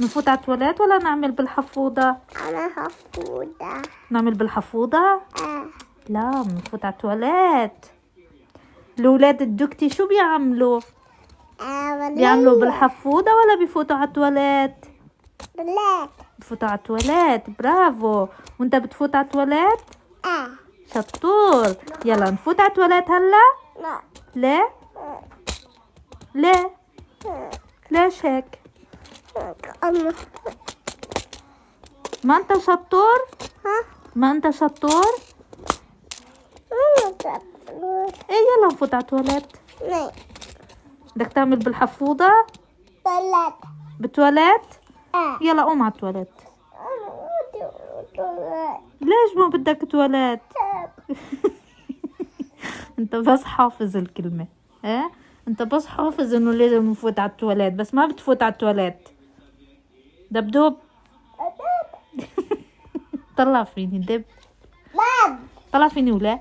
نفوت على التواليت ولا نعمل بالحفوضة؟ أنا حفودة. نعمل بالحفوضة؟ لا، نفوت على التواليت. الولاد الدكتي شو بيعملوا؟ بيعملوا بالحفوضة ولا بيفوتوا على التواليت؟ بلاك. بفوتوا على التواليت، برافو. وانت بتفوت على التواليت؟ شطور. يلا نفوت على التواليت هلا. لا. ليه؟ ليه؟ ليش هيك؟ أما ما انت شطور؟ ها؟ ما انت شطور؟ ايه يلا نفوت على التواليت. لا. بدك تعمل بالحفوضة؟ بلاك. بالتواليت؟ يلا قوم على التواليت. ليش ما بدك تواليت؟ انت بس حافظ الكلمة. ايه انت بس حافظ انه لازم نفوت على التواليت، بس ما بتفوت على التواليت. دبدوب. طلع فيني دب. طلع فيني ولا